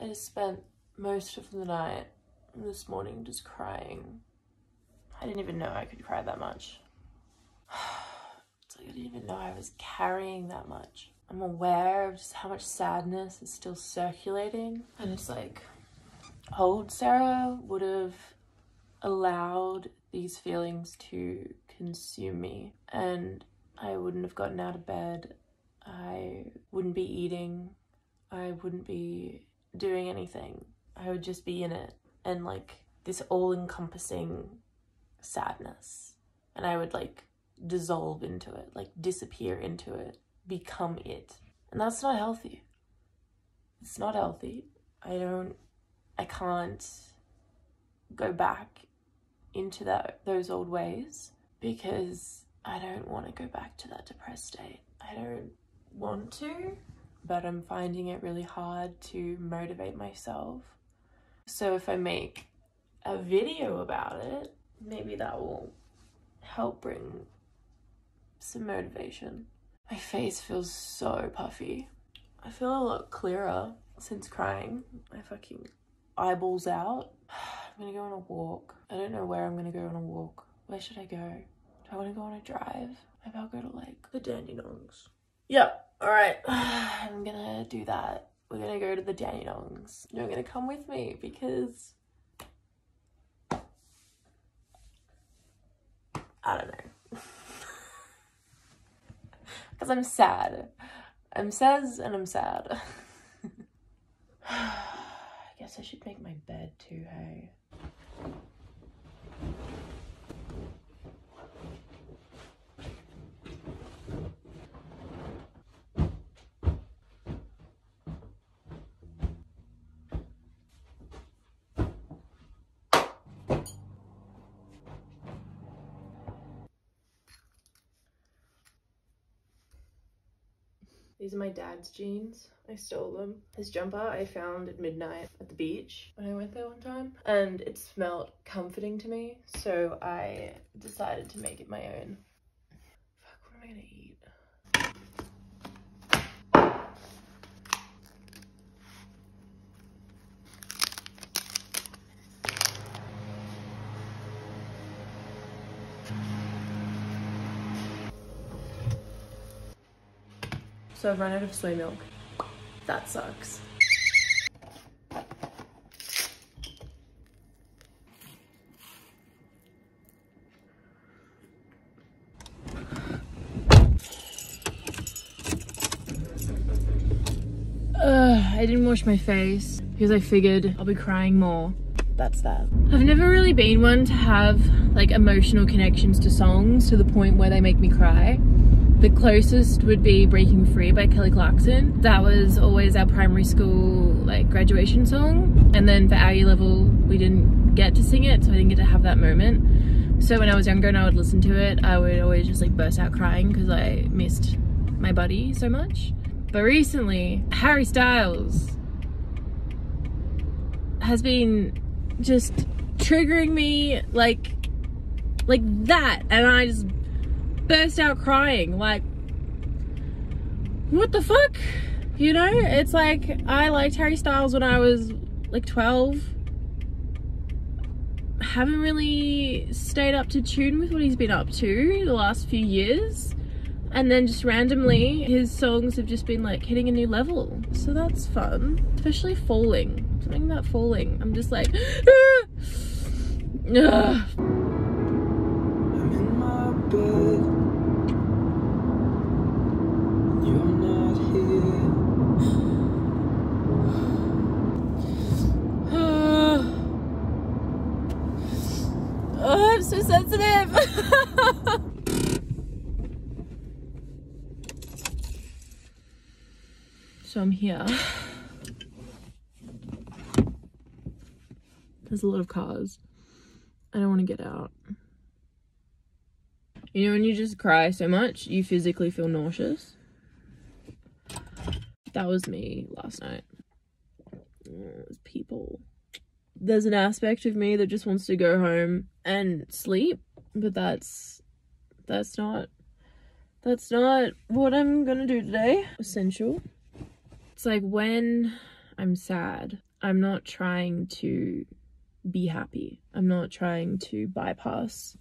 I spent most of the night this morning just crying. I didn't even know I could cry that much. It's like I didn't even know I was carrying that much. I'm aware of just how much sadness is still circulating, and it's like old Sarah would have allowed these feelings to consume me, and I wouldn't have gotten out of bed. I wouldn't be eating. I wouldn't be doing anything. I would just be in it, and like this all-encompassing sadness, and I would like dissolve into it, like disappear into it, become it. And that's not healthy. It's not healthy. I can't go back into those old ways, because I don't want to go back to that depressed state. I don't want to, but I'm finding it really hard to motivate myself. So if I make a video about it, maybe that will help bring some motivation. My face feels so puffy. I feel a lot clearer since crying. My fucking eyeballs out. I'm gonna go on a walk. I don't know where I'm gonna go on a walk. Where should I go? Do I want to go on a drive? Maybe I'll go to like the Dandenongs. Yep, alright. I'm gonna do that. We're gonna go to the Dandenongs. You're gonna come with me because I don't know. Because I'm sad. I'm says and I'm sad. I guess I should make my bed too, hey? These are my dad's jeans. I stole them. His jumper I found at midnight at the beach when I went there one time, and it smelled comforting to me, so I decided to make it my own. Fuck, what am I gonna eat? So I've run out of soy milk. That sucks. I didn't wash my face because I figured I'll be crying more. That's that. I've never really been one to have like emotional connections to songs to the point where they make me cry. The closest would be Breaking Free by Kelly Clarkson. That was always our primary school like graduation song. And then for our year level, we didn't get to sing it, so I didn't get to have that moment. So when I was younger and I would listen to it, I would always just like burst out crying because I missed my buddy so much. But recently, Harry Styles has been just triggering me like that, and I just burst out crying. Like, what the fuck? You know, it's like I liked Harry Styles when I was like 12. Haven't really stayed up to tune with what he's been up to the last few years, and then just randomly his songs have just been like hitting a new level, so that's fun. Especially Falling. Something about Falling, I'm just like I'm in my bed, you're not here. Oh, I'm so sensitive. So I'm here. There's a lot of cars. I don't want to get out. You know when you just cry so much, you physically feel nauseous? That was me last night. There's people. There's an aspect of me that just wants to go home and sleep, but that's not what I'm gonna do today. Essential. It's like when I'm sad, I'm not trying to be happy. I'm not trying to bypass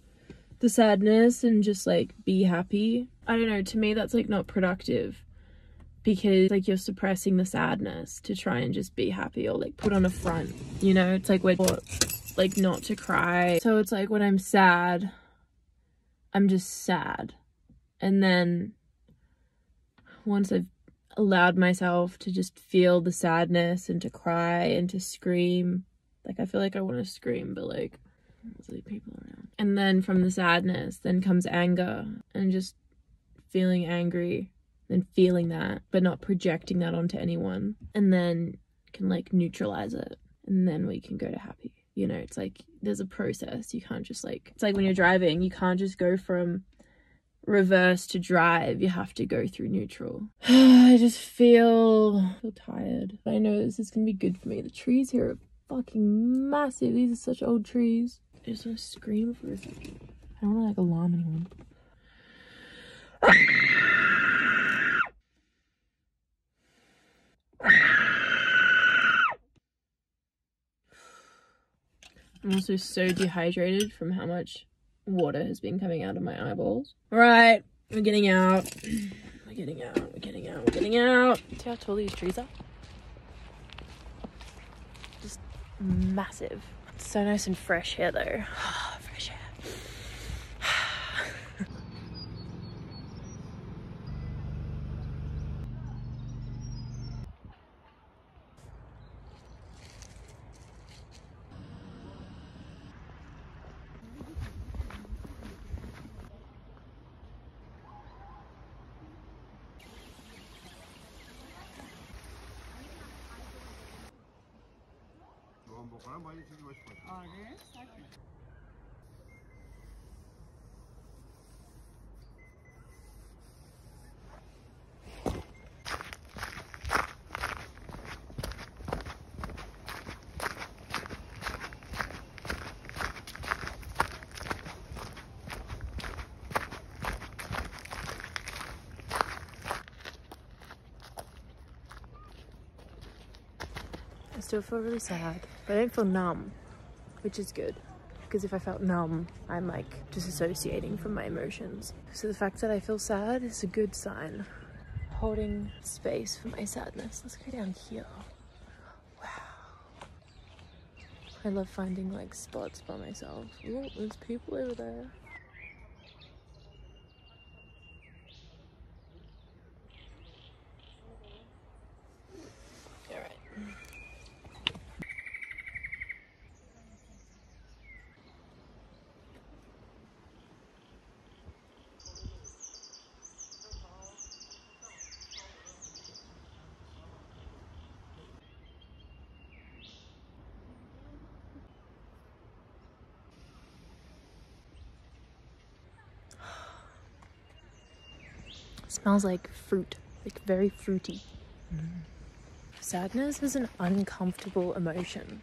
the sadness and just like be happy. I don't know, to me that's like not productive, because like you're suppressing the sadness to try and just be happy or like put on a front, you know? It's like we're taught like not to cry. So it's like when I'm sad, I'm just sad. And then once I've allowed myself to just feel the sadness and to cry and to scream, like I feel like I want to scream, but like there's like people around. And then from the sadness then comes anger, and just feeling angry and feeling that but not projecting that onto anyone, and then can like neutralize it, and then we can go to happy. You know, it's like there's a process. You can't just like, it's like when you're driving, you can't just go from reverse to drive. You have to go through neutral. I just feel tired. I know this is gonna be good for me. The trees here are fucking massive. These are such old trees. I just want to scream for a second. I don't want to like alarm anyone. I'm also so dehydrated from how much water has been coming out of my eyeballs. Alright, we're getting out. We're getting out, we're getting out, we're getting out. See how tall these trees are? Just massive. It's so nice and fresh here though. Fresh air. I still feel really sad, but I don't feel numb, which is good. Because if I felt numb, I'm like disassociating from my emotions. So the fact that I feel sad is a good sign. Holding space for my sadness. Let's go down here. Wow. I love finding like spots by myself. Oh, there's people over there. All right. It smells like fruit, like very fruity. Sadness is an uncomfortable emotion.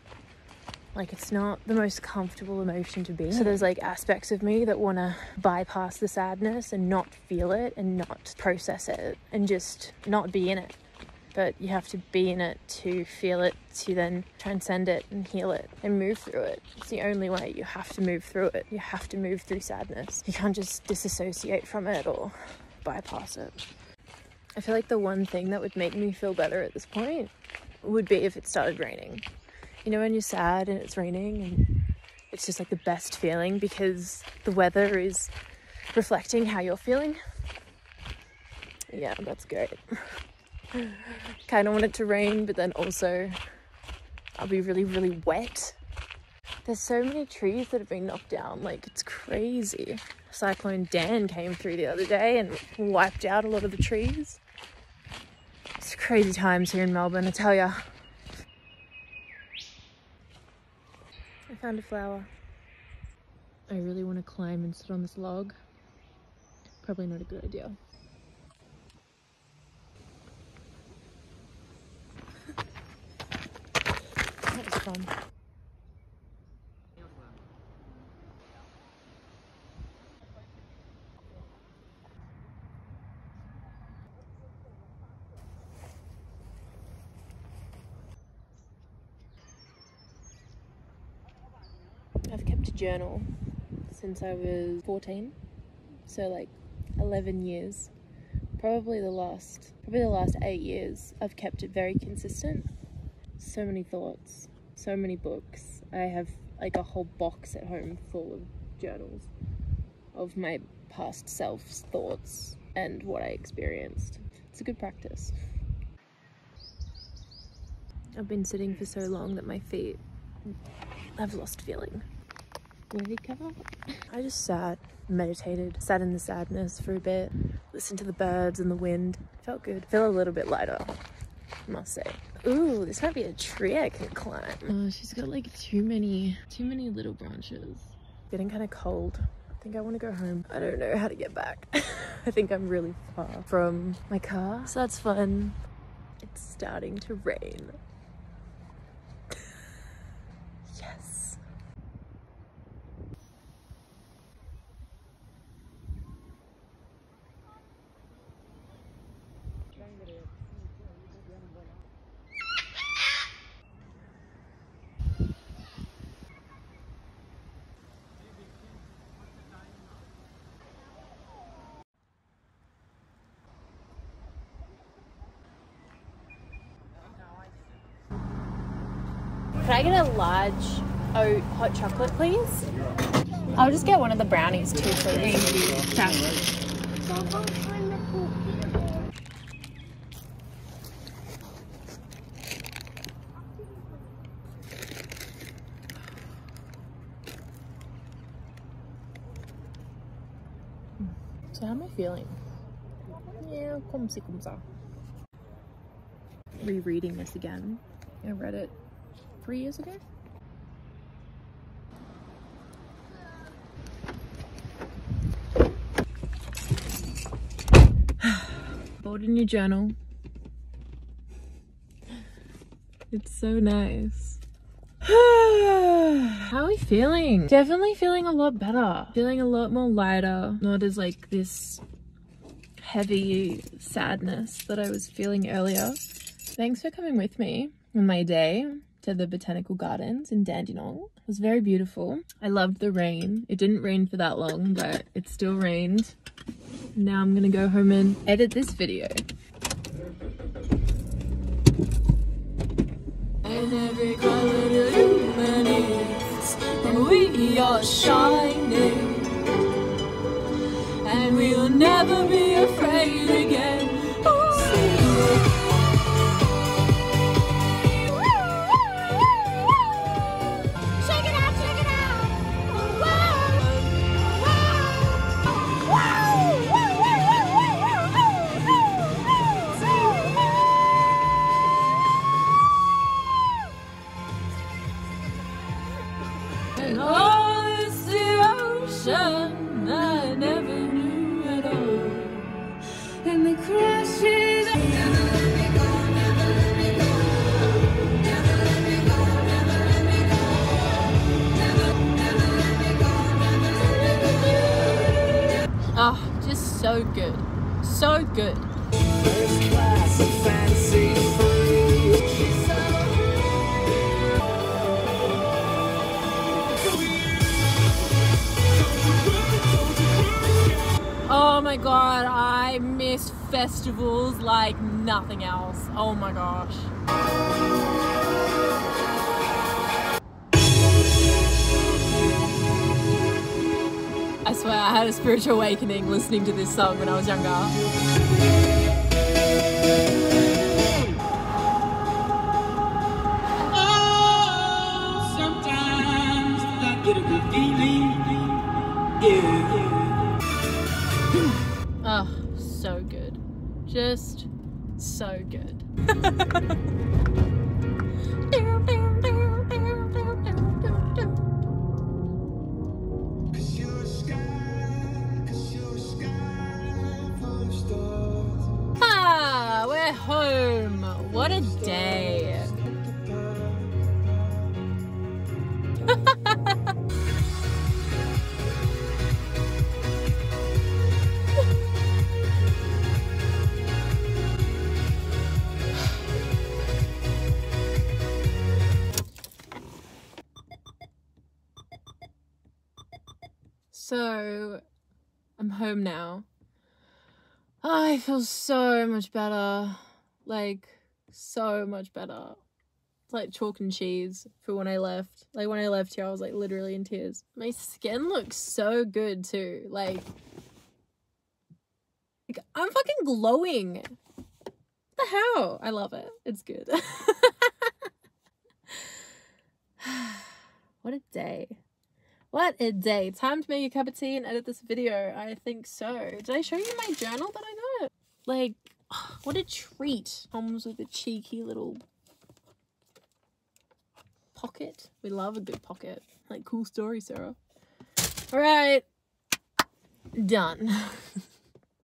Like, it's not the most comfortable emotion to be in. So there's like aspects of me that want to bypass the sadness and not feel it and not process it and just not be in it. But you have to be in it to feel it, to then transcend it and heal it and move through it. It's the only way. You have to move through it. You have to move through sadness. You can't just disassociate from it or bypass it. I feel like the one thing that would make me feel better at this point would be if it started raining. You know, when you're sad and it's raining, and it's just like the best feeling because the weather is reflecting how you're feeling. Yeah, that's great. Kind of want it to rain, but then also I'll be really, really wet. There's so many trees that have been knocked down, like it's crazy. Cyclone Dan came through the other day and wiped out a lot of the trees. It's crazy times here in Melbourne, I tell ya. I found a flower. I really want to climb and sit on this log. Probably not a good idea. That was fun. kept a journal since I was 14, so like 11 years. Probably the last 8 years I've kept it very consistent. So many thoughts, so many books. I have like a whole box at home full of journals of my past self's thoughts and what I experienced. It's a good practice. I've been sitting for so long that my feet, I've lost feeling. Movie cover? I just sat, meditated, sat in the sadness for a bit, listened to the birds and the wind. Felt good. Feel a little bit lighter, I must say. Ooh, this might be a tree I can climb. Oh, she's got like too many little branches. Getting kind of cold. I think I want to go home. I don't know how to get back. I think I'm really far from my car, so that's fun. It's starting to rain. Yes. Could I get a large oat hot chocolate, please? I'll just get one of the brownies too, please. Thank you. So how am I feeling? Yeah, comme ci, comme ça. Rereading this again. I read it 3 years ago. Bought a new journal. It's so nice. How are we feeling? Definitely feeling a lot better. Feeling a lot more lighter. Not as like this heavy sadness that I was feeling earlier. Thanks for coming with me on my day to the botanical gardens in Dandenong. It was very beautiful. I loved the rain. It didn't rain for that long, but it still rained. Now I'm gonna go home and edit this video. And every color illuminates, and we are shining, and we'll never be afraid again. Check it out, check it out. And all this devotion I never knew at all. And the crashes. Never let me go, never let me go. Never let me go, never let me go. Never let me go, never let me go. Oh, just so good. So good. First class of fancy free. Oh my god, I miss festivals like nothing else. Oh my gosh. I swear I had a spiritual awakening listening to this song when I was younger. Oh, sometimes I get a good feeling. Yeah. Oh, so good. Just so good. Ah, we're home. What a day. So, I'm home now. I feel so much better. Like, so much better. It's like chalk and cheese for when I left. Like, when I left here, I was like literally in tears. My skin looks so good too. Like I'm fucking glowing. What the hell? I love it. It's good. What a day. What a day. Time to make a cup of tea and edit this video. I think so. Did I show you my journal that I got? Like, what a treat. Comes with a cheeky little pocket. We love a good pocket. Like, cool story, Sarah. Alright. Done.